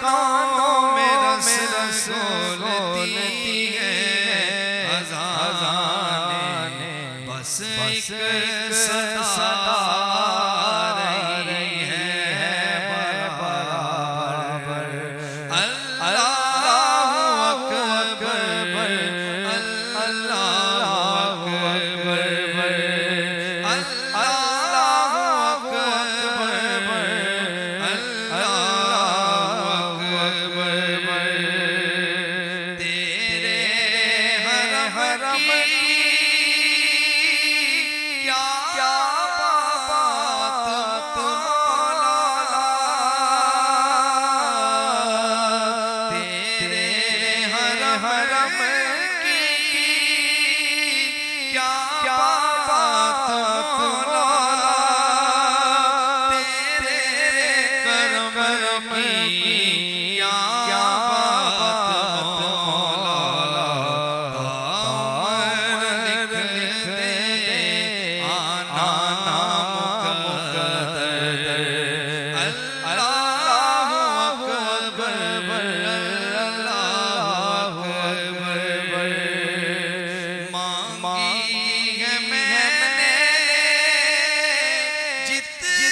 کانوں میں رسولتی ہے اذانیں، بس ایک صدا رہی ہے برابر، اللہ اکبر، اللہ اکبر، اللہ اکبر، اللہ اکبر، تیرے حرم کی کیا بات مولا، تیرے حرم کی کیا بات مولا، تیرے کرم کی کیا بات مولا، دامن لکھ دے آنا مقدر، اللہ اکبر، اللہ اکبر، مانگی ہے میں نے جتنی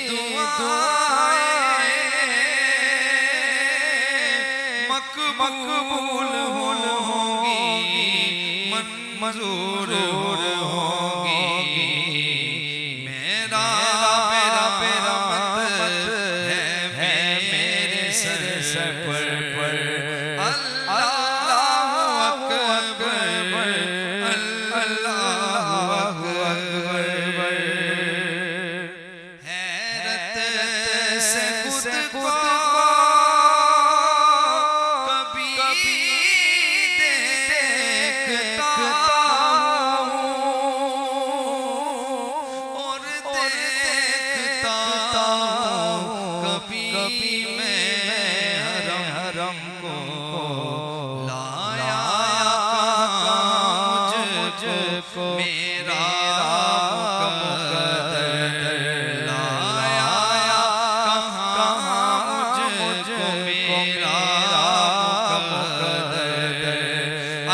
دعائیں مقبول ہوں گی، منظور ہوں گی، میرا مت ہے میرے سر پر، اللہ اکبر، اللہ اکبر، حیرت سے خود کو کبھی دیکھتا ہوں اور دیکھتا ہوں کبھی میں حرم کو لایا مجھ کو میرا مقدر، لایا کہاں مجھ کو میرا مقدر،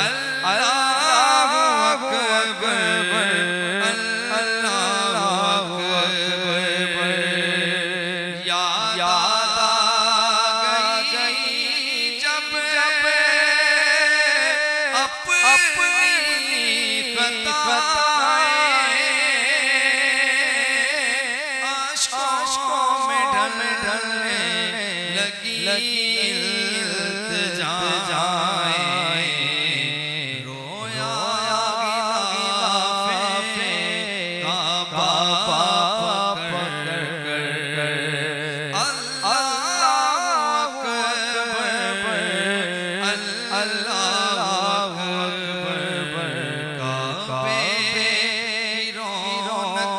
اللہ اکبر، اللہ اکبر، یاد آ گئی جب اپنی خطائیں اشکوں میں ڈھلنے لگی التجائیں، رویا غلاف کعبہ پکڑ کر، اللہ اکبر، اللہ اکبر، کعبے کی رونق،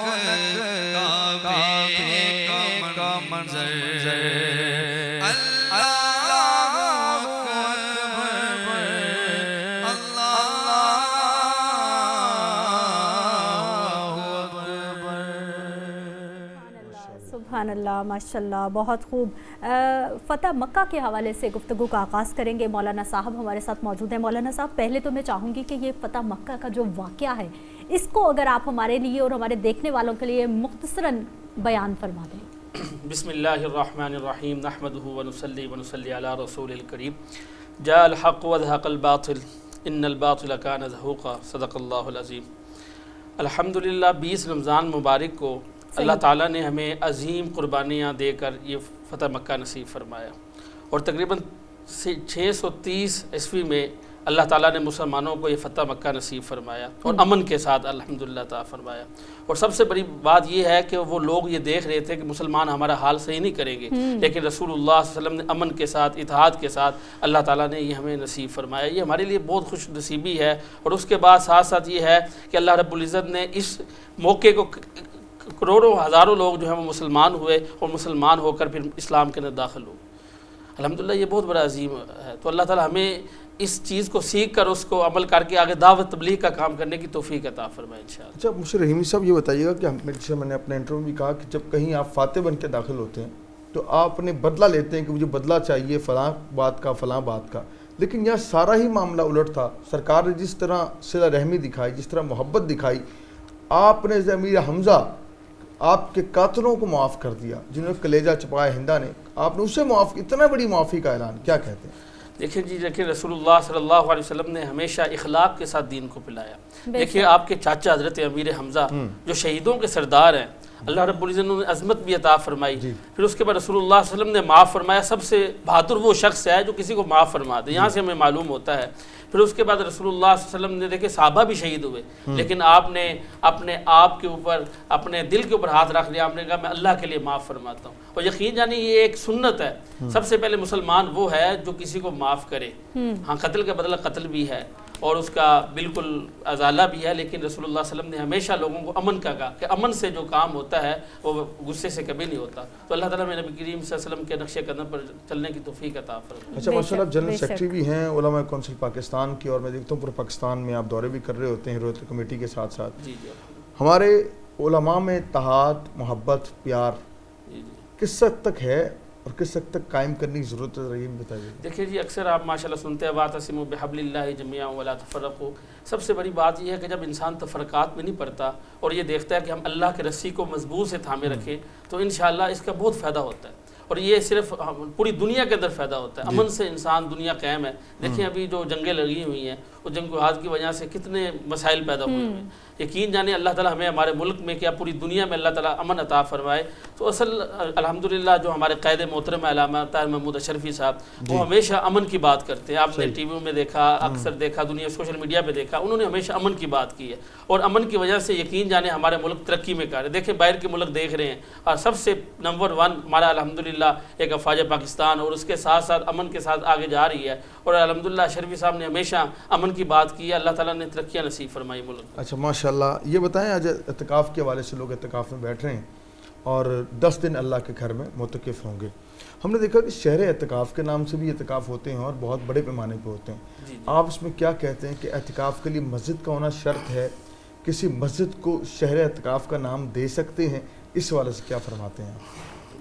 کعبے کا منظر، اللہ اکبر، اللہ اکبر، سبحان اللہ، ماشاءاللہ، بہت خوب۔ فتح مکہ کے حوالے سے گفتگو کا آغاز کریں گے، مولانا صاحب ہمارے ساتھ موجود ہیں۔ مولانا صاحب، پہلے تو میں چاہوں گی کہ یہ فتح مکہ کا جو واقعہ ہے اس کو اگر آپ ہمارے لیے اور ہمارے دیکھنے والوں کے لیے مختصراً بیان فرما دیں۔ بسم اللہ الرحمن الرحیم، نحمدہ ونصلی علی رسول الکریم، جاء الحق وزهق الباطل ان الباطل کان زہوقا، صدق اللہ العظیم۔ الحمدللہ 20 رمضان مبارک کو اللہ تعالیٰ نے ہمیں عظیم قربانیاں دے کر یہ فتح مکہ نصیب فرمایا، اور تقریباً 630 عیسوی میں اللہ تعالیٰ نے مسلمانوں کو یہ فتح مکہ نصیب فرمایا اور امن کے ساتھ الحمدللہ تعالیٰ فرمایا۔ اور سب سے بڑی بات یہ ہے کہ وہ لوگ یہ دیکھ رہے تھے کہ مسلمان ہمارا حال صحیح نہیں کریں گے، لیکن رسول اللہ صلی اللہ علیہ وسلم نے امن کے ساتھ، اتحاد کے ساتھ اللہ تعالیٰ نے یہ ہمیں نصیب فرمایا۔ یہ ہمارے لیے بہت خوش نصیبی ہے۔ اور اس کے بعد ساتھ ساتھ یہ ہے کہ اللہ رب العزت نے اس موقع کو کروڑوں ہزاروں لوگ جو ہیں وہ مسلمان ہوئے اور مسلمان ہو کر پھر اسلام کے اندر داخل ہوئے۔ الحمدللہ یہ بہت بڑا عظیم ہے۔ تو اللہ تعالیٰ ہمیں اس چیز کو سیکھ کر اس کو عمل کر کے آگے دعوت تبلیغ کا کام کرنے کی توفیق عطا فرمائے انشاءاللہ۔ اچھا رحیمی صاحب، یہ بتائیے گا کہ جیسے میں نے اپنے انٹرویو میں بھی کہا کہ جب کہیں آپ فاتح بن کے داخل ہوتے ہیں تو آپ نے بدلہ لیتے ہیں کہ مجھے بدلہ چاہیے فلاں بات کا فلاں بات کا، لیکن یہاں سارا ہی معاملہ الٹ تھا. سرکار نے جس طرح صلہ رحمی دکھائی، جس طرح محبت دکھائی، آپ نے امیر حمزہ آپ کے قاتلوں کو معاف کر دیا، جنہوں نے کلیجہ چپایا ہندا نے، آپ نے اسے معاف، اتنا بڑی معافی کا اعلان، کیا کہتے ہیں؟ دیکھیں جی، دیکھیں رسول اللہ صلی اللہ علیہ وسلم نے ہمیشہ اخلاق کے ساتھ دین کو پلایا. دیکھیں آپ کے چاچا حضرت امیر حمزہ جو شہیدوں کے سردار ہیں، اللہ رب العزت نے عظمت بھی عطا فرمائی. پھر اس کے بعد رسول اللہ صلی اللہ علیہ وسلم نے معاف فرمایا. سب سے بہادر وہ شخص ہے جو کسی کو معاف فرما دے، یہاں سے ہمیں معلوم ہوتا ہے. پھر اس کے بعد رسول اللہ صلی اللہ علیہ وسلم نے دیکھے صحابہ بھی شہید ہوئے، لیکن آپ نے اپنے آپ کے اوپر، اپنے دل کے اوپر ہاتھ رکھ لیا. آپ نے کہا میں اللہ کے لیے معاف فرماتا ہوں. اور یقین جانی یہ ایک سنت ہے. سب سے پہلے مسلمان وہ ہے جو کسی کو معاف کرے. ہاں قتل کا بدلہ قتل بھی ہے اور اس کا بالکل ازالہ بھی ہے، لیکن رسول اللہ صلی اللہ علیہ وسلم نے ہمیشہ لوگوں کو امن کا کہا کہ امن سے جو کام ہوتا ہے وہ غصے سے کبھی نہیں ہوتا. تو اللہ تعالیٰ میں نبی کریم صلی اللہ علیہ وسلم کے نقش قدم پر چلنے کی توفیق عطا فرمائے. اچھا ماشاء اللہ، آپ جنرل سیکرٹری بھی ہیں علماء کونسل پاکستان کی، اور میں دیکھتا ہوں پورے پاکستان میں آپ دورے بھی کر رہے ہوتے ہیں ہدایت کمیٹی کے ساتھ ساتھ. جی جی ہمارے علماء میں اتحاد، محبت، پیار کس حد تک ہے اور کس حد تک قائم کرنے کی ضرورت ہے، یہ بتائیے. دیکھیے جی، اکثر آپ ماشاءاللہ سنتے ہیں واعتصموا بحبل اللہ جميعا ولا تفرقوا. سب سے بڑی بات یہ ہے کہ جب انسان تفرقات میں نہیں پڑتا اور یہ دیکھتا ہے کہ ہم اللہ کے رسی کو مضبوط سے تھامے رکھیں، تو انشاءاللہ اس کا بہت فائدہ ہوتا ہے. اور یہ صرف پوری دنیا کے اندر فائدہ ہوتا ہے. امن سے انسان دنیا قائم ہے. دیکھیں ابھی جو جنگیں لگی ہوئی ہیں، وہ جنگجوہات کی وجہ سے کتنے مسائل پیدا ہوئے ہیں. یقین جانے اللہ تعالیٰ ہمیں ہمارے ملک میں کیا پوری دنیا میں اللہ تعالیٰ امن عطا فرمائے. تو اصل الحمدللہ جو ہمارے قائد محترم علامہ طاہر محمود اشرفی صاحب، وہ ہمیشہ امن کی بات کرتے ہیں. آپ نے ٹی ویوں میں دیکھا، اکثر دیکھا، دنیا سوشل میڈیا پہ دیکھا، انہوں نے ہمیشہ امن کی بات کی ہے. اور امن کی وجہ سے یقین جانے ہمارے ملک ترقی میں کر رہے ہیں. دیکھیں باہر کے ملک دیکھ رہے ہیں، اور سب سے نمبر 1 ہمارا الحمدللہ ایک افواج پاکستان، اور اس کے ساتھ ساتھ امن کے ساتھ آگے جا رہی ہے. اور الحمدللہ اشرفی صاحب نے ہمیشہ امن کی بات کی ہے. اللہ تعالیٰ نے ترقیاں نصیب فرمائی ملک. اچھا ماشاءاللہ، یہ بتائیں آج اعتکاف کے حوالے سے لوگ اعتکاف میں بیٹھ رہے ہیں اور 10 دن اللہ کے گھر میں معتکف ہوں گے. ہم نے دیکھا کہ شہر اعتکاف کے نام سے بھی اعتکاف ہوتے ہیں اور بہت بڑے پیمانے پہ ہوتے ہیں. آپ اس میں کیا کہتے ہیں کہ اعتکاف کے لیے مسجد کا ہونا شرط ہے؟ کسی مسجد کو شہر اعتکاف کا نام دے سکتے ہیں؟ اس حوالے سے کیا فرماتے ہیں؟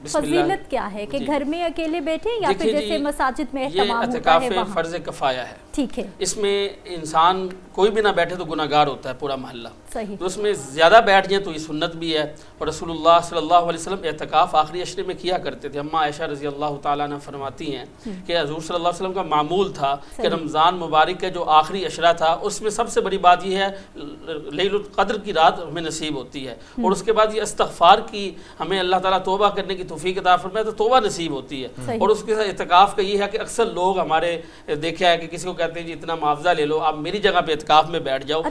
فضیلت کیا ہے کہ گھر میں اکیلے بیٹھیں یا پھر جیسے مساجد میں اہتمام ہوتا ہے اعتکاف وہاں؟ فرض کفایہ ہے. ٹھیک ہے. اس میں انسان کوئی بھی نہ بیٹھے تو گناہگار ہوتا ہے پورا محلہ. صحیح. تو اس میں زیادہ بیٹھ جائیں تو یہ سنت بھی ہے. اور رسول اللہ صلی اللہ علیہ وسلم اعتکاف آخری عشرے میں کیا کرتے تھے. اماں عائشہ رضی اللہ تعالیٰ عنہ فرماتی ہیں کہ حضور صلی اللہ علیہ وسلم کا معمول تھا کہ رمضان مبارک کا جو آخری عشرہ تھا، اس میں سب سے بڑی بات یہ ہے لیلۃ القدر کی رات ہمیں نصیب ہوتی ہے. اور اس کے بعد یہ استغفار کی ہمیں اللہ تعالیٰ توبہ کرنے کی توفیق عطا فرمائے، تو توبہ نصیب ہوتی ہے. اور اس کے ساتھ اعتکاف کا یہ ہے کہ اکثر لوگ ہمارے دیکھا ہے کہ کسی کو کہتے ہیں جی اتنا معاوضہ لے لو، آپ میری جگہ پہ اعتکاف میں بیٹھ جاؤ.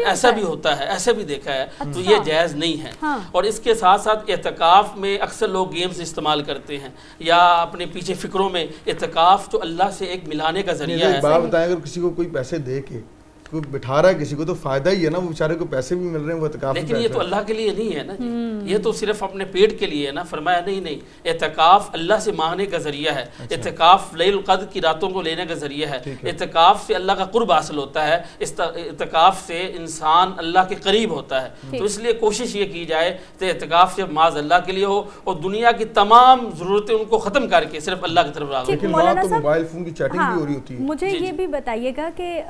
ایسا بھی ہوتا ہے، ایسا بھی دیکھا ہے. تو یہ جائز نہیں ہے. اور اس کے ساتھ ساتھ اعتکاف میں اکثر لوگ گیمز استعمال کرتے ہیں یا اپنے پیچھے فکروں میں. اعتکاف جو اللہ سے ایک ملانے کا ذریعہ ہے. ایک بات بتائیں، اگر کسی کو کوئی پیسے دے کے کوئی بٹھا رہا ہے کسی کو تو فائدہ ہی ہے نا، وہ بیچارے کو پیسے بھی مل رہے ہیں، وہ اعتکاف. لیکن یہ تو اللہ کے لیے نہیں ہے نا جی، یہ تو صرف اپنے پیٹ کے لیے ہے نا. فرمایا نہیں، اعتکاف اللہ سے مانگنے کا ذریعہ ہے. اعتکاف لیل القدر کی راتوں کو لینے کا ذریعہ ہے. اعتکاف سے اللہ کا قرب حاصل ہوتا ہے. اعتکاف سے انسان اللہ کے قریب ہوتا ہے. تو اس لیے کوشش یہ کی جائے کہ اعتکاف صرف معاذ اللہ کے لیے ہو اور دنیا کی تمام ضرورتیں ان کو ختم کر کے صرف اللہ کی طرف راغب. لیکن وہاں تو موبائل فون کی چیٹنگ بھی ہو رہی ہوتی ہے. مجھے یہ بھی بتائیے گا کہ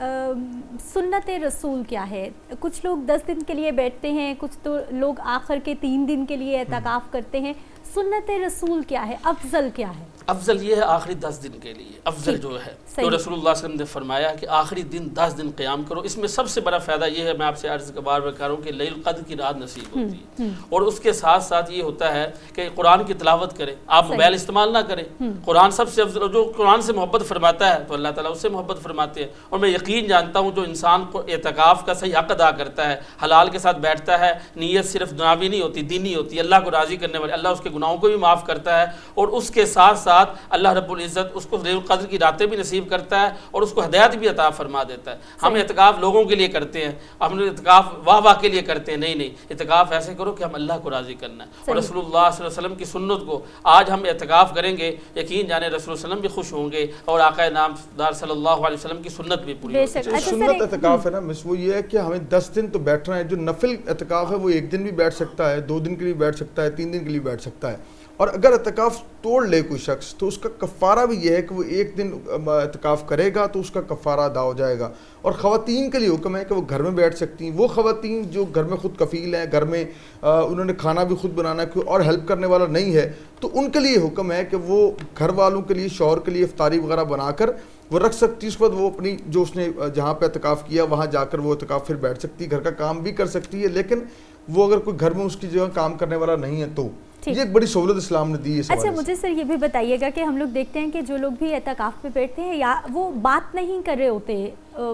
سنت رسول کیا ہے؟ کچھ لوگ 10 دن کے لیے بیٹھتے ہیں، کچھ تو لوگ آخر کے 3 دن کے لیے اعتکاف کرتے ہیں. سنت رسول کیا ہے؟ افضل کیا ہے؟ افضل یہ ہے آخری 10 دن کے لیے افضل جو ہے تو رسول اللہ صلی اللہ علیہ وسلم نے فرمایا کہ آخری دن 10 دن قیام کرو. اس میں سب سے بڑا فائدہ یہ ہے، میں آپ سے عرض بار بار کر رہا ہوں کہ لیل القدر کی رات نصیب ہوتی ہے. اور اس کے ساتھ ساتھ یہ ہوتا ہے کہ قرآن کی تلاوت کریں. آپ موبائل استعمال نہ کریں. قرآن سب سے افضل، جو قرآن سے محبت فرماتا ہے تو اللہ تعالیٰ اس سے محبت فرماتے ہیں. اور میں یقین جانتا ہوں جو انسان کو اعتکاف کا صحیح حق ادا کرتا ہے، حلال کے ساتھ بیٹھتا ہے، نیت صرف دنیاوی نہیں ہوتی، دینی ہوتی ہے، اللہ کو راضی کرنے والی، اللہ اس کے گناہوں کو بھی معاف کرتا ہے. اور اس کے ساتھ ساتھ اللہ رب العزت اس کو لیل القدر کی راتیں بھی نصیب کرتا ہے اور اس کو ہدایت بھی عطا فرما دیتا ہے. ہم اعتکاف لوگوں کے لیے کرتے ہیں، ہم اعتکاف واہ کے لیے کرتے ہیں. نہیں، اعتکاف ایسے کرو کہ ہم اللہ کو راضی کرنا ہے. اور رسول اللہ صلی اللہ علیہ وسلم کی سنت کو آج ہم اعتکاف کریں گے، یقین جانے رسول اللہ علیہ وسلم بھی خوش ہوں گے اور آقا نامدار صلی اللہ علیہ وسلم کی سنت بھی پوری ہوگی. سنت اعتکاف ہے نا مس، وہ یہ ہے کہ ہمیں 10 دن تو بیٹھنا ہے. جو نفل اعتکاف ہے وہ 1 دن بھی بیٹھ سکتا ہے، 2 دن کے لیے بیٹھ سکتا ہے، 3 دن کے لیے بیٹھ سکتا ہے. اور اگر اعتکاف توڑ لے کوئی شخص تو اس کا کفارہ بھی یہ ہے کہ وہ ایک دن اعتکاف کرے گا تو اس کا کفارہ ادا ہو جائے گا. اور خواتین کے لیے حکم ہے کہ وہ گھر میں بیٹھ سکتی ہیں. وہ خواتین جو گھر میں خود کفیل ہیں, گھر میں انہوں نے کھانا بھی خود بنانا ہے, کوئی اور ہیلپ کرنے والا نہیں ہے, تو ان کے لیے حکم ہے کہ وہ گھر والوں کے لیے, شوہر کے لیے افطاری وغیرہ بنا کر وہ رکھ سکتی. اس کے بعد وہ اپنی جو اس نے جہاں پہ اعتکاف کیا وہاں جا کر وہ اعتکاف پھر بیٹھ سکتی ہے, گھر کا کام بھی کر سکتی ہے. لیکن وہ اگر کوئی گھر میں اس کی جگہ کام کرنے والا نہیں ہے تو یہ ایک بڑی سہولت اسلام نے دی ہے. اچھا مجھے سر یہ بھی بتائیے گا کہ ہم لوگ دیکھتے ہیں کہ جو لوگ بھی اعتکاف پہ بیٹھتے ہیں یا وہ بات نہیں کر رہے ہوتے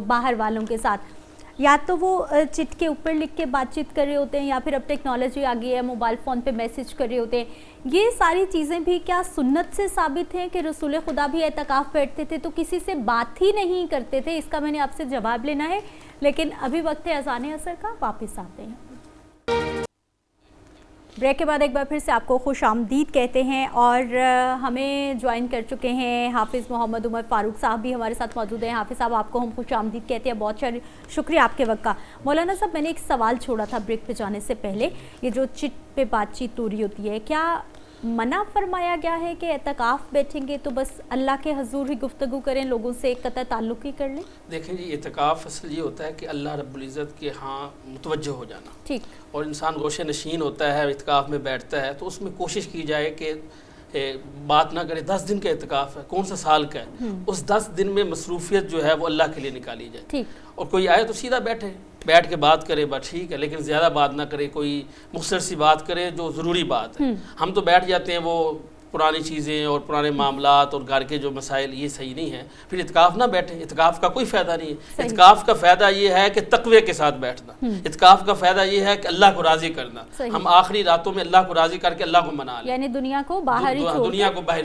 باہر والوں کے ساتھ, یا تو وہ چٹ کے اوپر لکھ کے بات چیت کر رہے ہوتے ہیں, یا پھر اب ٹیکنالوجی آ گئی ہے موبائل فون پہ میسج کر رہے ہوتے ہیں. یہ ساری چیزیں بھی کیا سنت سے ثابت ہیں کہ رسول خدا بھی اعتکاف بیٹھتے تھے تو کسی سے بات ہی نہیں کرتے تھے؟ اس کا میں نے آپ سے جواب لینا ہے, لیکن ابھی وقت ہے اذان عصر کا, واپس آتے ہیں. بریک کے بعد ایک بار پھر سے آپ کو خوش آمدید کہتے ہیں, اور ہمیں جوائن کر چکے ہیں حافظ محمد عمر فاروق صاحب بھی ہمارے ساتھ موجود ہیں. حافظ صاحب آپ کو ہم خوش آمدید کہتے ہیں, بہت شکریہ آپ کے وقت کا. مولانا صاحب میں نے ایک سوال چھوڑا تھا بریک پہ جانے سے پہلے, یہ جو چٹ پہ بات چیت ہو رہی ہوتی ہے, کیا منع فرمایا گیا ہے کہ اعتکاف بیٹھیں گے تو بس اللہ کے حضور ہی گفتگو کریں, لوگوں سے ایک قطع تعلق ہی کر لیں؟ دیکھیں جی, اعتکاف اصل یہ ہوتا ہے کہ اللہ رب العزت کے ہاں متوجہ ہو جانا. ٹھیک. اور انسان گوشے نشین ہوتا ہے, اعتکاف میں بیٹھتا ہے, تو اس میں کوشش کی جائے کہ بات نہ کرے. 10 دن کا اعتکاف ہے, کون سا سال کا ہے, اس 10 دن میں مصروفیت جو ہے وہ اللہ کے لیے نکالی جائے. ٹھیک. اور کوئی آئے تو سیدھا بیٹھ کے بات کرے, بات ٹھیک ہے, لیکن زیادہ بات نہ کرے, کوئی مختصر سی بات کرے جو ضروری بات ہے. ہم تو بیٹھ جاتے ہیں وہ پرانی چیزیں اور پرانے معاملات اور گھر کے جو مسائل, یہ صحیح نہیں ہے. پھر اعتکاف نہ بیٹھیں, اعتکاف کا کوئی فائدہ نہیں ہے. اعتکاف کا فائدہ یہ ہے کہ تقوی کے ساتھ بیٹھنا. اعتکاف کا فائدہ یہ ہے کہ اللہ کو راضی کرنا. ہم آخری راتوں میں اللہ کو راضی کر کے اللہ کو منا لیں, یعنی دنیا کو باہر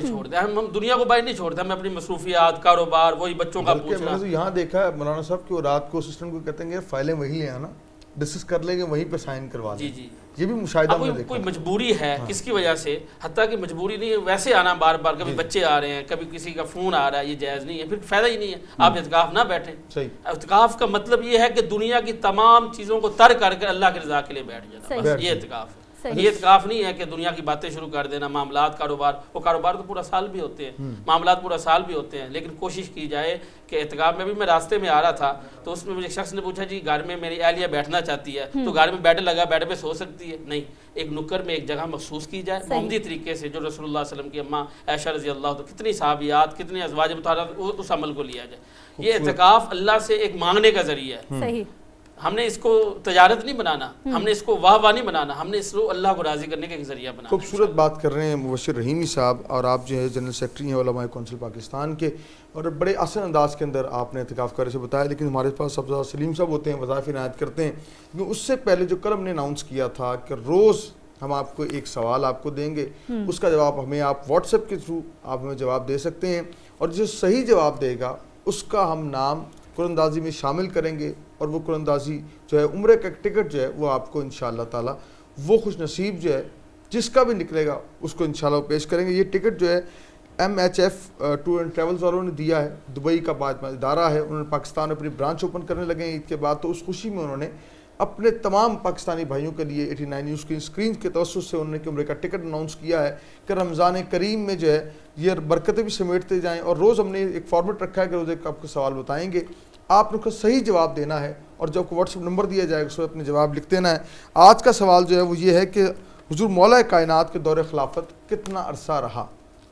چھوڑ دیں. ہم دنیا کو باہر نہیں چھوڑتے, ہم اپنی مصروفیات, کاروبار, وہی بچوں کا پوچھنا. میں نے یہاں دیکھا ہے مولانا صاحب کہ وہ رات کو اسسٹنٹ کو کہتے ہیں فائلیں وہی لے آنا, ڈسکس کر لیں گے, وہیں پہ سائن کروا دیں. جی یہ بھی مشاہدہ میں دیکھا. کوئی مجبوری ہے کس کی وجہ سے, حتیٰ کہ مجبوری نہیں ہے, ویسے آنا بار بار, کبھی بچے آ رہے ہیں, کبھی کسی کا فون آ رہا ہے, یہ جائز نہیں ہے, پھر فائدہ ہی نہیں ہے. آپ اعتکاف نہ بیٹھیں. اعتکاف کا مطلب یہ ہے کہ دنیا کی تمام چیزوں کو ترک کر کے اللہ کی رضا کے لیے بیٹھ جانا, یہ اعتکاف ہے. یہ اعتکاف نہیں ہے کہ دنیا کی باتیں شروع کر دینا, معاملات, کاروبار. وہ کاروبار تو پورا سال بھی ہوتے ہیں, معاملات پورا سال بھی ہوتے ہیں, لیکن کوشش کی جائے کہ اعتکاف میں بھی. میں راستے میں آ رہا تھا تو اس میں مجھے ایک شخص نے پوچھا جی گھر میں میری اہلیہ بیٹھنا چاہتی ہے تو گھر میں بیڈ لگا, بیڈ پہ سو سکتی ہے؟ نہیں, ایک نکر میں ایک جگہ مخصوص کی جائے محمدی طریقے سے, جو رسول اللہ صلی اللہ علیہ وسلم کی اماں عائشہ رضی اللہ عنہا, کتنی صحابیات, کتنے ازواج مطہرات, اس عمل کو لیا جائے. یہ اعتکاف اللہ سے ایک مانگنے کا ذریعہ ہے. صحیح. ہم نے اس کو تجارت نہیں بنانا, ہم نے اس کو واہ واہ نہیں بنانا, ہم نے اس کو اللہ کو راضی کرنے کا ایک ذریعہ بنانا. خوبصورت بات کر رہے ہیں مبشر رحیمی صاحب, اور آپ جو ہے جنرل سیکرٹری ہیں علماء کونسل پاکستان کے, اور بڑے آسان انداز کے اندر آپ نے اعتکاف کرنے سے بتایا. لیکن ہمارے پاس سب سے زیادہ سلیم صاحب ہوتے ہیں, وظائف عنایت کرتے ہیں. اس سے پہلے جو کل ہم نے اناؤنس کیا تھا کہ روز ہم آپ کو ایک سوال آپ کو دیں گے, اس کا جواب ہمیں آپ واٹس ایپ کے تھرو آپ ہمیں جواب دے سکتے ہیں, اور جو صحیح جواب دے گا اس کا ہم نام قرآن اندازی میں شامل کریں گے, اور وہ قرآن اندازی جو ہے عمرے کا ٹکٹ جو ہے وہ آپ کو انشاءاللہ تعالی وہ خوش نصیب جو ہے جس کا بھی نکلے گا اس کو انشاءاللہ پیش کریں گے. یہ ٹکٹ جو ہے MHF ٹور اینڈ ٹریولز والوں نے دیا ہے, دبئی کا ادارہ ہے, انہوں نے پاکستان میں اپنی برانچ اوپن کرنے لگے ہیں عید کے بعد, تو اس خوشی میں انہوں نے اپنے تمام پاکستانی بھائیوں کے لیے 89 نیوز کی اسکرین کے توسط سے انہوں نے عمرے کا ٹکٹ اناؤنس کیا ہے کہ رمضان کریم میں جو ہے یہ برکتیں بھی سمیٹتے جائیں. اور روز ہم نے ایک فارمیٹ رکھا ہے کہ روز ایک آپ کو سوال بتائیں گے, آپ نے اس کا صحیح جواب دینا ہے, اور جب کو واٹس ایپ نمبر دیا جائے گا اس میں اپنے جواب لکھ دینا ہے. آج کا سوال جو ہے وہ یہ ہے کہ حضور مولا کائنات کے دور خلافت کتنا عرصہ رہا؟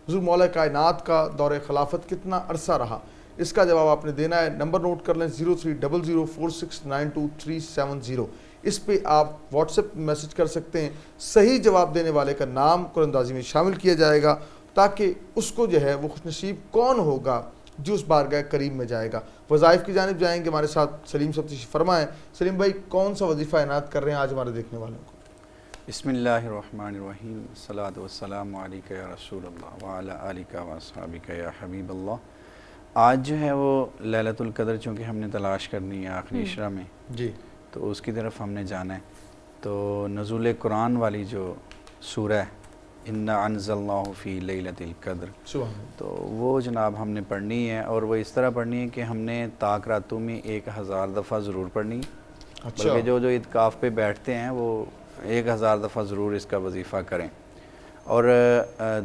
حضور مولا کائنات کا دور خلافت کتنا عرصہ رہا؟ اس کا جواب آپ نے دینا ہے. نمبر نوٹ کر لیں 0300469230. اس پہ آپ واٹس ایپ میسج کر سکتے ہیں. صحیح جواب دینے والے کا نام قرآن اندازی میں شامل کیا جائے گا, تاکہ اس کو جو ہے وہ خوش نصیب کون ہوگا جو اس بارگاہ کریم میں جائے گا. وظائف کی جانب جائیں گے, ہمارے ساتھ سلیم صاحب تشریف فرمائیں. سلیم بھائی کون سا وظیفہ عنایت کر رہے ہیں آج ہمارے دیکھنے والوں کو؟ بسم اللہ الرحمن الرحیم, الصلاۃ والسلام علیک یا رسول اللہ وعلی آلک و اصحابک یا حبیب اللہ. آج جو ہے وہ لیلۃ القدر چونکہ ہم نے تلاش کرنی ہے آخری عشرہ میں, جی, تو اس کی طرف ہم نے جانا ہے. تو نزول قرآن والی جو سورہ ہے انا انزلناہ فی لیلۃ القدر, تو وہ جناب ہم نے پڑھنی ہے, اور وہ اس طرح پڑھنی ہے کہ ہم نے طاق راتوں میں 1000 دفعہ ضرور پڑھنی ہے. بلکہ جو اعتکاف پہ بیٹھتے ہیں وہ 1000 دفعہ ضرور اس کا وظیفہ کریں. اور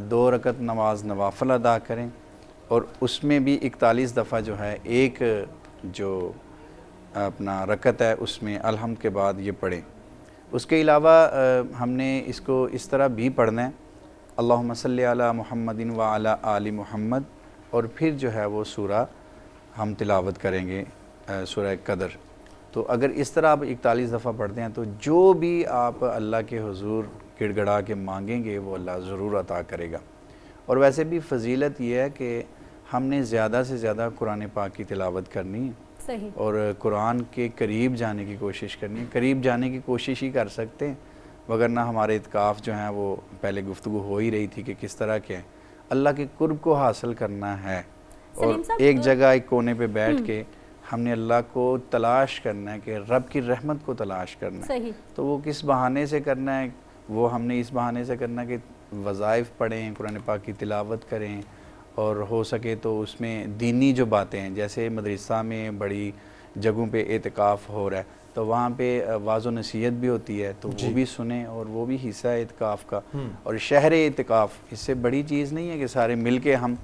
2 رکعت نماز نوافل ادا کریں، اور اس میں بھی 41 دفعہ جو ہے ایک جو اپنا رکعت ہے اس میں الحمد کے بعد یہ پڑھیں۔ اس کے علاوہ ہم نے اس کو اس طرح بھی پڑھنا ہے، اللہم صلی علی محمد و علی آل محمد، اور پھر جو ہے وہ سورہ ہم تلاوت کریں گے، سورہ قدر۔ تو اگر اس طرح آپ 41 دفعہ پڑھتے ہیں تو جو بھی آپ اللہ کے حضور گڑ گڑا کے مانگیں گے وہ اللہ ضرور عطا کرے گا۔ اور ویسے بھی فضیلت یہ ہے کہ ہم نے زیادہ سے زیادہ قرآن پاک کی تلاوت کرنی ہے، صحیح، اور قرآن کے قریب جانے کی کوشش کرنی ہے۔ قریب جانے کی کوشش ہی کر سکتے ہیں، وگرنہ ہمارے اعتکاف جو ہیں وہ پہلے گفتگو ہو ہی رہی تھی کہ کس طرح کے ہیں، اللہ کے قرب کو حاصل کرنا ہے، اور سلیم صاحب، ایک جگہ ایک کونے پہ بیٹھ کے ہم نے اللہ کو تلاش کرنا ہے، کہ رب کی رحمت کو تلاش کرنا ہے۔ صحیح، تو وہ کس بہانے سے کرنا ہے؟ وہ ہم نے اس بہانے سے کرنا ہے کہ وظائف پڑھیں، قرآن پاک کی تلاوت کریں، اور ہو سکے تو اس میں دینی جو باتیں ہیں، جیسے مدرسہ میں بڑی جگہوں پہ اعتکاف ہو رہا ہے تو وہاں پہ واعظ و نصیحت بھی ہوتی ہے، تو وہ بھی سنیں، اور وہ بھی حصہ ہے اعتکاف کا۔ اور شہر اعتکاف اس سے بڑی چیز نہیں ہے کہ سارے مل کے ہم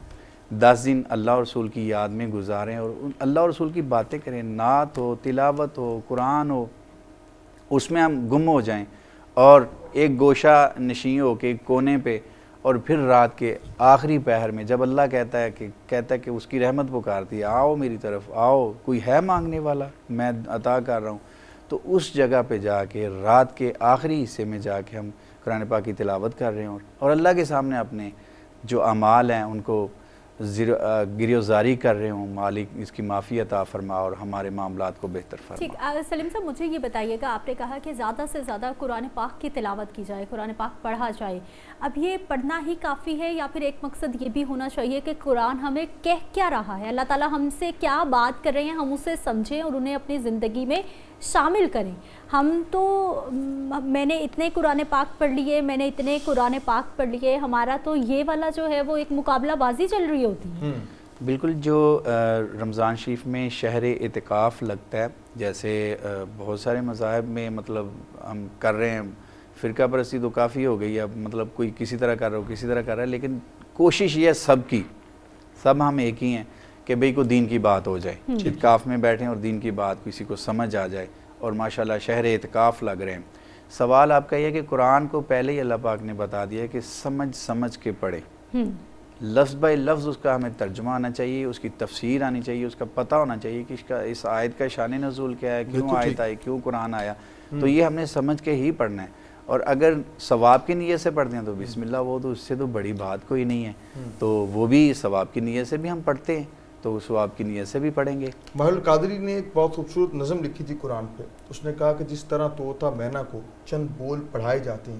10 دن اللہ اور رسول کی یاد میں گزاریں اور اللہ اور رسول کی باتیں کریں، نعت ہو، تلاوت ہو، قرآن ہو، اس میں ہم گم ہو جائیں، اور ایک گوشہ نشین ہو کے ایک کونے پہ، اور پھر رات کے آخری پہر میں جب اللہ کہتا ہے کہ اس کی رحمت پکارتی ہے، آؤ میری طرف آؤ، کوئی ہے مانگنے والا، میں عطا کر رہا ہوں، تو اس جگہ پہ جا کے رات کے آخری حصے میں جا کے ہم قرآن پاک کی تلاوت کر رہے ہوں، اور اللہ کے سامنے اپنے جو اعمال ہیں ان کو گریزاری کر رہے ہوں، مالک اس کی معافی عطا فرما اور ہمارے معاملات کو بہتر فرما۔ ٹھیک، سلیم صاحب مجھے یہ بتائیے گا، آپ نے کہا کہ زیادہ سے زیادہ قرآن پاک کی تلاوت کی جائے، قرآن پاک پڑھا جائے، اب یہ پڑھنا ہی کافی ہے یا پھر ایک مقصد یہ بھی ہونا چاہیے کہ قرآن ہمیں کہہ کیا رہا ہے، اللہ تعالیٰ ہم سے کیا بات کر رہے ہیں، ہم اسے سمجھیں اور انہیں اپنی زندگی میں شامل کریں؟ ہم تو میں نے اتنے قرآن پاک پڑھ لیے، میں نے اتنے قرآن پاک پڑھ لیے، ہمارا تو یہ والا جو ہے وہ ایک مقابلہ بازی چل رہی ہوتی ہے۔ بالکل، جو رمضان شریف میں شہر اعتکاف لگتا ہے، جیسے بہت سارے مذاہب میں مطلب ہم کر رہے ہیں، فرقہ پرستی تو کافی ہو گئی، اب مطلب کوئی کسی طرح کر رہا ہو، کسی طرح کر رہا ہے، لیکن کوشش یہ ہے سب کی، سب ہم ایک ہی ہیں کہ بھئی کو دین کی بات ہو جائے، اعتکاف میں بیٹھیں اور دین کی بات کسی کو سمجھ آ جائے، اور ماشاءاللہ شہر اعتکاف لگ رہے ہیں۔ سوال آپ کا یہ ہے کہ قرآن کو پہلے ہی اللہ پاک نے بتا دیا ہے کہ سمجھ کے پڑھیں، لفظ بائی لفظ اس کا ہمیں ترجمہ آنا چاہیے، اس کی تفسیر آنی چاہیے، اس کا پتہ ہونا چاہیے کہ اس آیت کا شان نزول کیا ہے، کیوں آیت آئی، کیوں قرآن آیا، تو یہ ہم نے سمجھ کے ہی پڑھنا ہے۔ اور اگر ثواب کی نیت سے پڑھتے ہیں تو بسم اللہ، وہ تو اس سے تو بڑی بات کوئی نہیں ہے، تو وہ بھی ثواب کی نیت سے بھی ہم پڑھتے ہیں تو ثواب کی نیت سے بھی پڑھیں گے۔ محل القادری نے ایک بہت خوبصورت نظم لکھی تھی قرآن پہ، اس نے کہا کہ جس طرح طوطا مینا کو چند بول پڑھائے جاتے ہیں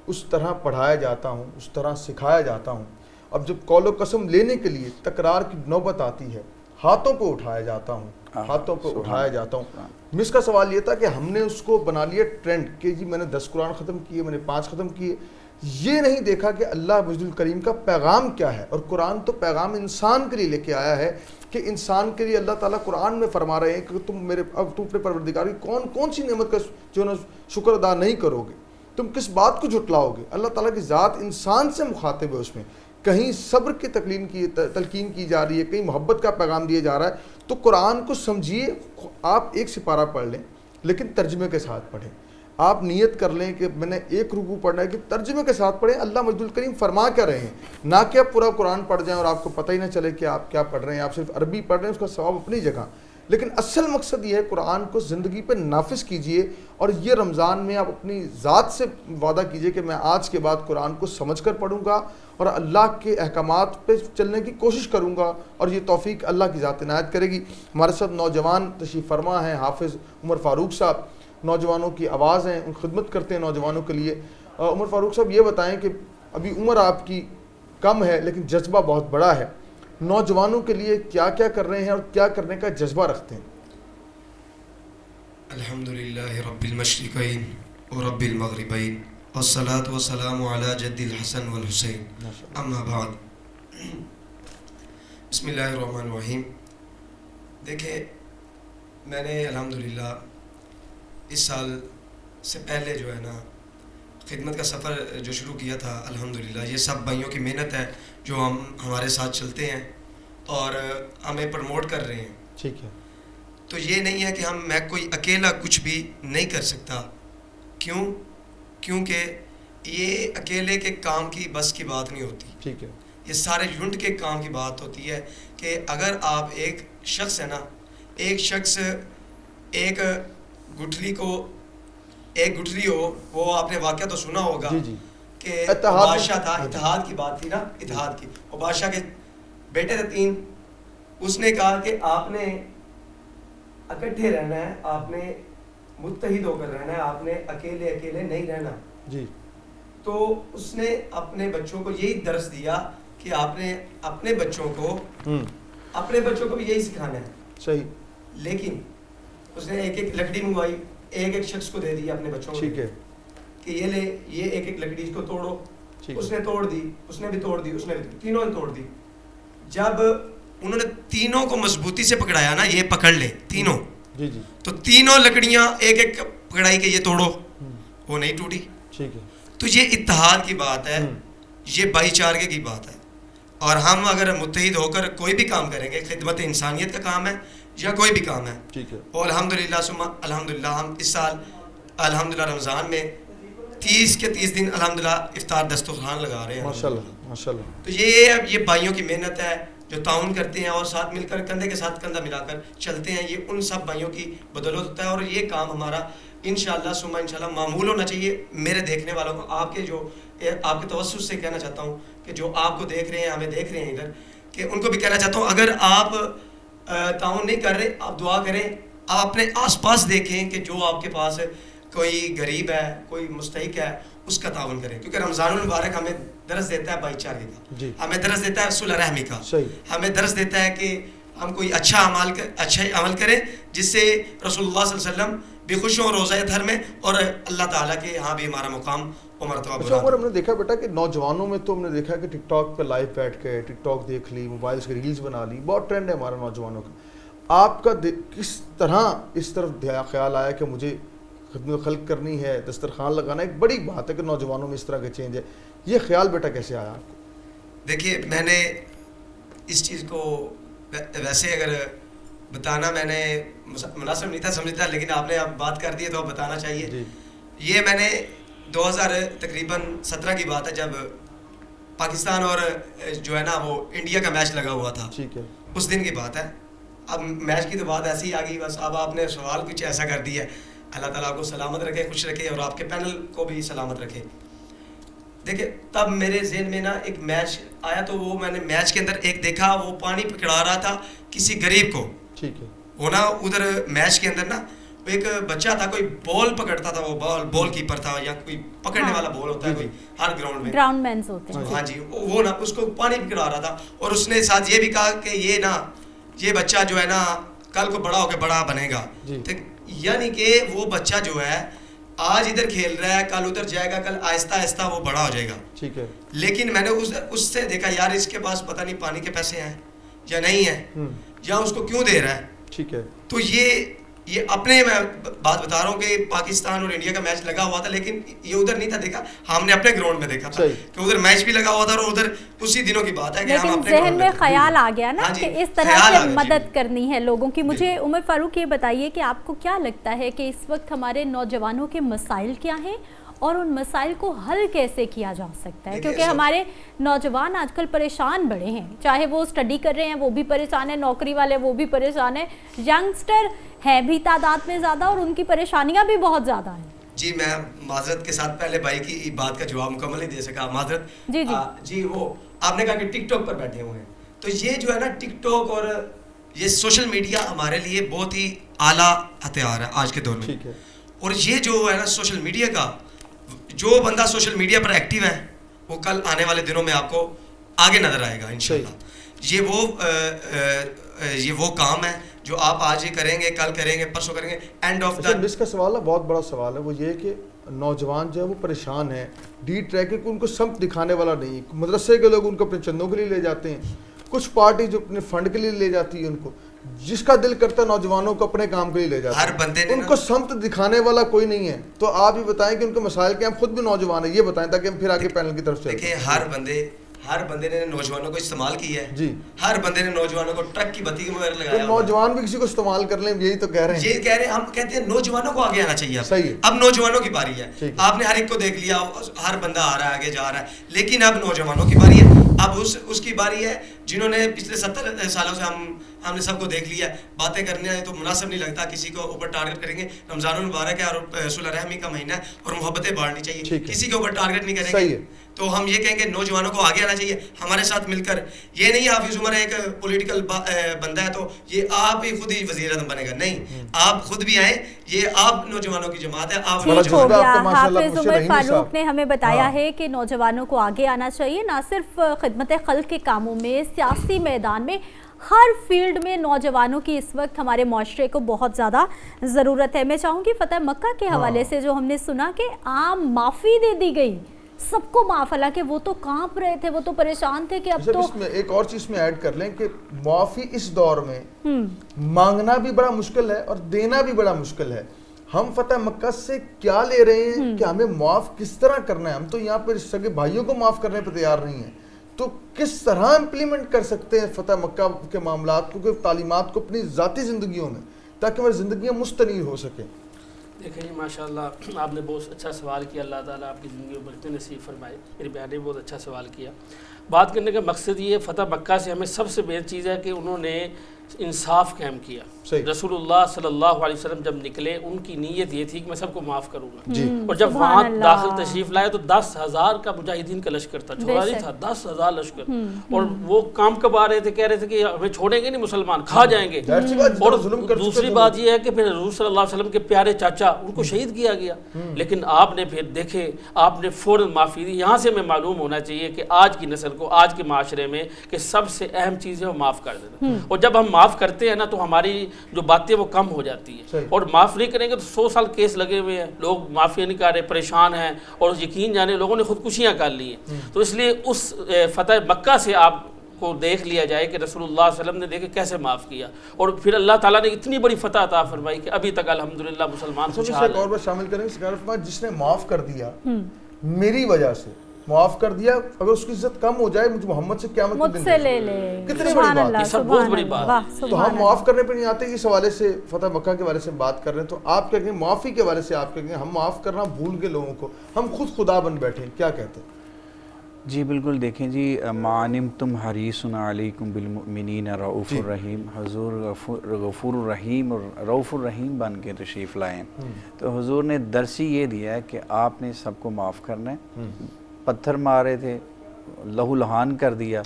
اس طرح پڑھایا جاتا ہوں، اس طرح سکھایا جاتا ہوں، اب جب قول و قسم لینے کے لیے تکرار کی نوبت آتی ہے ہاتھوں پہ اٹھایا جاتا ہوں، ہاتھوں پہ اٹھایا جاتا ہوں۔ مس کا سوال یہ تھا کہ ہم نے اس کو بنا لیا ٹرینڈ کہ جی میں نے 10 قرآن ختم کیے، میں نے 5 ختم کیے، یہ نہیں دیکھا کہ اللہ مجد الکریم کا پیغام کیا ہے، اور قرآن تو پیغام انسان کے لیے لے کے آیا ہے، کہ انسان کے لیے اللہ تعالیٰ قرآن میں فرما رہے ہیں کہ تم اپنے پروردگار کی کون سی نعمت کا جو نا شکر ادا نہیں کرو گے، تم کس بات کو جھٹلاؤ گے۔ اللہ تعالیٰ کی ذات انسان سے مخاطب ہے، اس میں کہیں صبر کی تلقین کی جا رہی ہے، کہیں محبت کا پیغام دیا جا رہا ہے۔ تو قرآن کو سمجھیے، آپ ایک سپارہ پڑھ لیں لیکن ترجمے کے ساتھ پڑھیں، آپ نیت کر لیں کہ میں نے ایک رکوع پڑھنا ہے کہ ترجمے کے ساتھ پڑھیں، اللہ مجد الکریم فرما کیا رہے ہیں، نہ کہ آپ پورا قرآن پڑھ جائیں اور آپ کو پتہ ہی نہ چلے کہ آپ کیا پڑھ رہے ہیں، آپ صرف عربی پڑھ رہے ہیں، اس کا ثواب اپنی جگہ، لیکن اصل مقصد یہ ہے قرآن کو زندگی پہ نافذ کیجئے، اور یہ رمضان میں آپ اپنی ذات سے وعدہ کیجئے کہ میں آج کے بعد قرآن کو سمجھ کر پڑھوں گا اور اللہ کے احکامات پہ چلنے کی کوشش کروں گا، اور یہ توفیق اللہ کی ذات عنایت کرے گی۔ ہمارے ساتھ نوجوان تشریف فرما ہیں، حافظ عمر فاروق صاحب، نوجوانوں کی آواز ہیں، ان خدمت کرتے ہیں نوجوانوں کے لیے۔ عمر فاروق صاحب یہ بتائیں کہ ابھی عمر آپ کی کم ہے لیکن جذبہ بہت بڑا ہے، نوجوانوں کے لیے کیا کیا کر رہے ہیں اور کیا کرنے کا جذبہ رکھتے ہیں؟ الحمدللہ رب المشرقین و رب المغربین والصلاة والسلام علی جد الحسن والحسین، اما بعد۔ بسم اللہ الرحمن الرحیم۔ دیکھیں، میں نے الحمدللہ اس سال سے پہلے جو ہے نا خدمت کا سفر جو شروع کیا تھا الحمدللہ یہ سب بھائیوں کی محنت ہے جو ہمارے ساتھ چلتے ہیں اور ہمیں پروموٹ کر رہے ہیں. ٹھیک ہے. تو یہ نہیں ہے کہ میں کوئی اکیلا کچھ بھی نہیں کر سکتا. کیونکہ یہ اکیلے کے کام کی بس کی بات نہیں ہوتی. ٹھیک ہے. یہ سارے یونٹ کے کام کی بات ہوتی ہے کہ اگر آپ ایک شخص ہے نا, ایک شخص ایک گٹھلی ہو, وہ آپ نے واقعہ تو سنا ہوگا کہ بادشاہ تھا, اتحاد کی بات تھی نا, اتحاد کی. وہ بادشاہ کے بیٹے تھے 3. اس نے کہا کہ آپ نے اکٹھے رہنا ہے, آپ نے متحد ہو کر رہنا ہے, آپ نے اکیلے نہیں رہنا. جی. تو اس نے اپنے بچوں کو یہی درس دیا کہ آپ نے اپنے بچوں کو بھی یہی سکھانا ہے. صحیح. لیکن اس نے ایک لکڑی منگوائی, ایک شخص کو دے دی اپنے بچوں کو. ٹھیک ہے. کہ یہ لے, یہ ایک لکڑی اس کو توڑو. اس نے توڑ دی, اس نے بھی توڑ دی, اس نے بھی, تینوں نے توڑ دی. جب انہوں نے تینوں کو مضبوطی سے پکڑایا نا, یہ پکڑ لے تینوں, جی, تو تینوں لکڑیاں ایک پکڑائی کہ یہ توڑو, وہ نہیں ٹوٹی. ٹھیک ہے. تو یہ اتحاد کی بات ہے, یہ بھائی چارگی کی بات ہے. اور ہم اگر متحد ہو کر کوئی بھی کام کریں گے, خدمت انسانیت کا کام ہے یا کوئی بھی کام ہے. ٹھیک ہے. اور الحمدللہ ہم اس سال الحمدللہ رمضان میں 30 کے 30 دن الحمدللہ افطار دسترخوان لگا رہے ہیں. ماشاءاللہ. تو یہ بھائیوں کی محنت ہے جو تعاون کرتے ہیں اور ساتھ مل کر کندھے کے ساتھ کندھا ملا کر چلتے ہیں. یہ ان سب بھائیوں کی بدولت ہوتا ہے. اور یہ کام ہمارا انشاءاللہ ثم انشاءاللہ معمول ہونا چاہیے. میرے دیکھنے والوں کو آپ کے توسط سے کہنا چاہتا ہوں کہ جو آپ کو دیکھ رہے ہیں, ہمیں دیکھ رہے ہیں ادھر, کہ ان کو بھی کہنا چاہتا ہوں اگر آپ تعاون نہیں کر رہے, آپ دعا کریں, آپ اپنے آس پاس دیکھیں کہ جو آپ کے پاس کوئی غریب ہے, کوئی مستحق ہے, اس کا تعاون کریں. کیونکہ رمضان المبارک ہمیں درس دیتا ہے بھائی چارگی کا, ہمیں درس دیتا ہے صلح رحمی کا, ہمیں درس دیتا ہے کہ ہم کوئی اچھا عمل کریں جس سے رسول اللہ صلی اللہ علیہ وسلم بھی خوش ہوں روزہ دھر میں, اور اللہ تعالیٰ کے ہاں بھی ہمارا مقام و مرتبہ بلند. اچھا, ہم نے دیکھا بیٹا کہ نوجوانوں میں تو ہم نے دیکھا کہ ٹک ٹاک پہ لائیو بیٹھ کے ٹک ٹاک دیکھ لی, موبائل سے ریلز بنا لی, بہت ٹرینڈ ہے ہمارا نوجوانوں کا. آپ کا کس طرح اس طرف خیال آیا کہ مجھے خدمت خلق کرنی ہے, دسترخوان لگانا ایک بڑی بات ہے کہ نوجوانوں میں اس طرح کا چینج ہے, یہ خیال بیٹا کیسے آیا آپ کو؟ دیکھیے, میں نے اس چیز کو ویسے اگر بتانا میں نے مناسب نہیں تھا سمجھتا, لیکن آپ نے اب بات کر دی ہے تو اب بتانا چاہیے. یہ میں نے 2017 کی بات ہے, جب پاکستان اور جو ہے نا وہ انڈیا کا میچ لگا ہوا تھا. ٹھیک ہے. اس دن کی بات ہے. اب میچ کی تو بات ایسی ہی آ گئی, بس اب آپ نے سوال کچھ ایسا کر دیا ہے. اللہ تعالیٰ آپ کو سلامت رکھے, خوش رکھے, اور آپ کے پینل کو بھی سلامت رکھے. دیکھیں, تب میرے ذہن میں نا ایک میچ آیا, تو وہ میں نے میچ کے اندر ایک دیکھا, وہ پانی پکڑا رہا تھا کسی غریب کو. ٹھیک ہے. وہ نا ادھر میچ کے اندر نا ایک بچہ تھا, کوئی بال پکڑتا تھا, وہ بال کیپر تھا یا کوئی پکڑنے والا بال ہوتا ہے کوئی ہر گراؤنڈ مینز ہوتے ہیں. ہاں جی, وہ نا اس کو پانی پکڑا رہا تھا, اور اس نے ساتھ یہ بھی کہا کہ یہ بچہ جو ہے نا کل کو بڑا ہو کے بڑا بنے گا. یعنی کہ وہ بچہ جو ہے آج ادھر کھیل رہا ہے, کل ادھر جائے گا, کل آہستہ آہستہ وہ بڑا ہو جائے گا. ٹھیک ہے. لیکن میں نے اس سے دیکھا, یار اس کے پاس پتہ نہیں پانی کے پیسے ہیں یا نہیں ہیں, یا اس کو کیوں دے رہا ہے. ٹھیک ہے. تو یہ اپنے میں بات بتا رہا ہوں کہ پاکستان اور انڈیا کا میچ لگا ہوا تھا, لیکن یہ ادھر نہیں تھا دیکھا, ہم نے اپنے گراؤنڈ میں دیکھا تھا کہ ادھر میچ بھی لگا ہوا تھا, اور ادھر اسی دنوں کی بات ہے کہ ہم اپنے ذہن میں خیال آ گیا نا کہ اس طرح سے مدد کرنی ہے لوگوں کی. مجھے عمر فاروق یہ بتائیے کہ آپ کو کیا لگتا ہے کہ اس وقت ہمارے نوجوانوں کے مسائل کیا ہیں, اور ان مسائل کو حل کیسے کیا جا سکتا ہے؟ کیونکہ ہمارے نوجوان آج کل پریشان بڑے ہیں, چاہے وہ اسٹڈی کر رہے ہیں وہ بھی پریشان ہیں, نوکری والے وہ بھی پریشان ہیں, ینگسٹر ہیں بھی تعداد میں زیادہ, اور ان کی پریشانیاں بھی بہت زیادہ ہیں. جی, میں معذرت کے ساتھ پہلے بھائی کی بات کا جواب مکمل نہیں دے سکا, معذرت. جی وہ آپ نے کہا کہ ٹک ٹاک پر بیٹھے ہوئے ہیں, تو یہ جو ہے نا ٹک ٹاک اور یہ سوشل میڈیا ہمارے لیے بہت ہی اعلیٰ ہتھیار ہے آج کے دور میں. اور یہ جو ہے نا سوشل میڈیا کا, جو بندہ سوشل میڈیا پر ایکٹیو ہے وہ کل آنے والے دنوں میں آپ کو آگے نظر آئے گا انشاءاللہ. یہ وہ کام ہے جو آپ آج ہی کریں گے, کل کریں گے, پرسوں کریں گے. اینڈ آف دا اس کا سوال ہے, بہت بڑا سوال ہے, وہ یہ کہ نوجوان جو ہے وہ پریشان ہیں, ڈی ٹریک کو ان کو سمت دکھانے والا نہیں. مدرسے کے لوگ ان کو اپنے چندوں کے لیے لے جاتے ہیں, کچھ پارٹی جو اپنے فنڈ کے لیے لے جاتی ہے ان کو, جس کا دل کرتا ہے نوجوانوں کو اپنے کام کے لیے لے جاتا ہر بندے نے ان کو سمت دکھانے والا کوئی نہیں ہے. تو آپ ہی بتائیں کہ ان کے مسائل کے، ہم خود بھی نوجوان ہیں، یہ بتائیں تاکہ ہم پھر آگے پینل کی طرف چلیں. دیکھیں ہر بندے نے نوجوانوں کو استعمال کیا ہے. جی ہر بندے نے نوجوانوں کو ٹرک کی بتی میں تو لگایا. نوجوان بھی کسی کو استعمال کر لیں، یہی تو کہہ رہے ہیں. یہ کہہ رہے ہیں، ہم کہتے ہیں نوجوانوں کو آگے آنا چاہیے. صحیح ہے. اب نوجوانوں کی باری ہے. ٹھیک ہے. آپ نے ہر ایک کو دیکھ لیا، ہر بندہ آ رہا ہے، آگے جا رہا ہے، لیکن اب نوجوانوں کی باری ہے. اب اس کی باری ہے جنہوں نے پچھلے 70 سالوں سے ہم نے سب کو دیکھ لیا. باتیں کرنے تو مناسب نہیں لگتا، کسی کو اوپر ٹارگٹ کریں گے. رمضان المبارک ہے اور صلح رحمی کا مہینہ ہے اور محبتیں بانٹنی چاہیے، کسی کے اوپر ٹارگٹ نہیں کریں گے. تو ہم یہ کہیں گے نوجوانوں کو آگے آنا چاہیے ہمارے ساتھ مل کر. یہ نہیں حافظ عمر ایک پولیٹیکل بندہ ہے تو یہ آپ ہی خود ہی وزیر اعظم بنے گا، نہیں، آپ خود بھی آئیں. یہ آپ نوجوانوں کی جماعت ہے. آپ ٹھیک ہو گیا. حافظ عمر فاروق نے ہمیں بتایا ہے کہ نوجوانوں کو آگے آنا چاہیے، نہ صرف خدمت خلق کے کاموں میں، سیاسی میدان میں، ہر فیلڈ میں نوجوانوں کی اس وقت ہمارے معاشرے کو بہت زیادہ ضرورت ہے. میں چاہوں گی فتح مکہ کے حوالے سے جو ہم نے سنا کہ عام معافی دے دی گئی، سب کو معاف، حالانکہ وہ تو کانپ رہے تھے، وہ تو پریشان تھے کہ اب تو. اس میں ایک اور چیز میں ایڈ کر لیں کہ معافی اس دور میں مانگنا بھی بڑا مشکل ہے اور دینا بھی بڑا مشکل ہے. ہم فتح مکہ سے کیا لے رہے ہیں کہ ہمیں معاف کس طرح کرنا ہے؟ ہم تو یہاں پہ سگے بھائیوں کو معاف کرنے پہ تیار نہیں ہیں. تو کس طرح امپلیمنٹ کر سکتے ہیں فتح مکہ کے معاملات کو، تعلیمات کو اپنی ذاتی زندگیوں میں، تاکہ ہماری زندگیاں مستنیر ہو سکیں؟ دیکھیں جی ماشاءاللہ آپ نے بہت اچھا سوال کیا. اللہ تعالیٰ آپ کی زندگی کو برکتیں نصیب فرمائے. میری بہن نے بہت اچھا سوال کیا. بات کرنے کا مقصد یہ فتح مکہ سے ہمیں سب سے بہتر چیز ہے کہ انہوں نے انصاف قائم کیا. رسول اللہ صلی اللہ علیہ وسلم جب نکلے ان کی نیت یہ تھی کہ میں سب کو معاف کروں گا. اور جب وہاں داخل تشریف لائے تو 10,000 کا مجاہدین کا لشکر تھا، چھوڑا نہیں تھا، 10,000 لشکر. اور وہ کام کب آ رہے تھے، کہہ رہے تھے کہ ہمیں چھوڑیں گے نہیں، مسلمان کھا جائیں گے. اور دوسری بات یہ ہے کہ پھر حضور صلی اللہ علیہ وسلم کے پیارے چاچا ان کو شہید کیا گیا. لیکن آپ نے پھر دیکھے، آپ نے فوراً معافی دی. یہاں سے ہمیں معلوم ہونا چاہیے کہ آج کی نسل کو، آج کے معاشرے میں، کہ سب سے اہم چیز ہے وہ معاف کر دینا. اور جب ہم معاف کرتے ہیں نا تو ہماری جو باتیں وہ کم ہو جاتی ہیں. اور معاف نہیں کریں گے تو 100 سال کیس لگے ہوئے ہیں، لوگ معافی نہیں کر رہے، پریشان ہیں، اور یقین جانے لوگوں نے خودکشیاں کر لی ہیں. تو اس لیے اس فتح مکہ سے آپ کو دیکھ لیا جائے کہ رسول اللہ صلی اللہ علیہ وسلم نے دیکھے کیسے معاف کیا، اور پھر اللہ تعالیٰ نے اتنی بڑی فتح عطا فرمائی کہ ابھی تک الحمدللہ مسلمان خوشحال ہیں. ایک اور بات شامل کریں، جس نے معاف کر دیا میری وجہ سے معاف کر دیا، اگر اس کی عزت کم ہو جائے، مجھے محمد سے قیامت مجھ سے لے لے، کتنی بڑی بات ہے، سب بہت بڑی بات ہے. تو ہم معاف کرنے پہ نہیں آتے. اس حوالے سے فتح مکہ کے حوالے سے بات کر رہے ہیں، تو آپ کیا کہیں معافی کے حوالے سے؟ آپ کیا کہیں ہم معاف کرنا بھول کے لوگوں کو، ہم خود خدا بن بیٹھے، کیا کہتے ہیں؟ جی بالکل. دیکھیں جی، معلمتم حریص علیکم بالمؤمنین رؤوف الرحیم، حضور غفور الرحیم اور رؤوف الرحیم بن کے تشریف لائیں. تو حضور نے درس یہ دیا ہے کہ آپ نے سب کو معاف کرنا ہے. پتھر مارے تھے، لہو لہان کر دیا،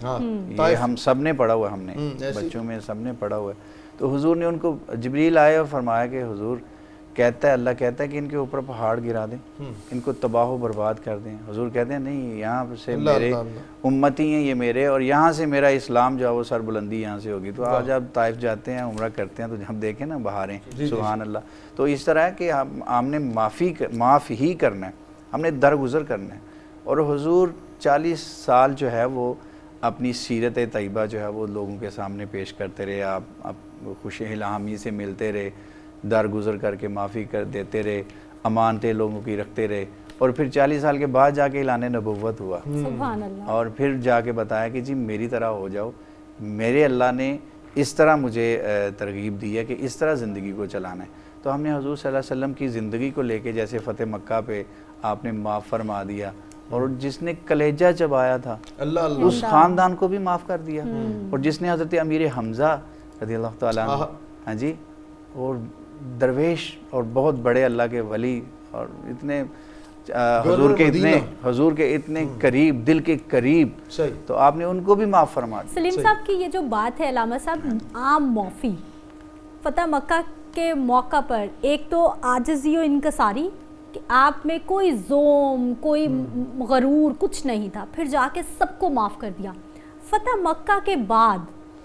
یہ ہم سب نے پڑھا ہوا ہے، ہم نے بچوں میں سب نے پڑھا ہوا ہے. تو حضور نے ان کو، جبریل آئے اور فرمایا کہ حضور کہتا ہے، اللہ کہتا ہے کہ ان کے اوپر پہاڑ گرا دیں، ان کو تباہ و برباد کر دیں. حضور کہتے ہیں نہیں، یہاں سے میرے امتی ہیں، یہ میرے، اور یہاں سے میرا اسلام جو ہے وہ سر بلندی یہاں سے ہوگی. تو آج آپ طائف جاتے ہیں، عمرہ کرتے ہیں، تو ہم دیکھیں نا بہاریں، سبحان اللہ. تو اس طرح ہے کہ ہم نے معاف ہی کرنا ہے، ہم نے درگزر کرنا ہے. اور حضور 40 سال جو ہے وہ اپنی سیرت طیبہ جو ہے وہ لوگوں کے سامنے پیش کرتے رہے. آپ خوش الہامی سے ملتے رہے، درگزر کر کے معافی کر دیتے رہے، امانتیں لوگوں کی رکھتے رہے. اور پھر 40 سال کے بعد جا کے اعلان نبوت ہوا، سبحان اللہ. اور پھر جا کے بتایا کہ جی میری طرح ہو جاؤ، میرے اللہ نے اس طرح مجھے ترغیب دی ہے کہ اس طرح زندگی کو چلانا ہے. تو ہم نے حضور صلی اللہ علیہ وسلم کی زندگی کو لے کے، جیسے فتح مکہ پہ آپ نے معاف فرما دیا، اور جس نے کلیجہ چبایا تھا اس خاندان کو بھی معاف کر دیا. اور جس نے حضرت امیر حمزہ رضی اللہ تعالیٰ عنہ، ہاں جی، اور درویش اور بہت بڑے اللہ کے ولی، اور اتنے حضور کے اتنے قریب، دل کے قریب، تو آپ نے ان کو بھی معاف فرما دیا. سلیم صاحب کی یہ جو بات ہے علامہ صاحب، عام معافی فتح مکہ کے موقع پر، ایک تو عاجزی و انکساری کہ آپ میں کوئی زوم، کوئی غرور، کچھ نہیں تھا، پھر جا کے سب کو معاف کر دیا. فتح مکہ کے بعد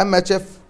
MHF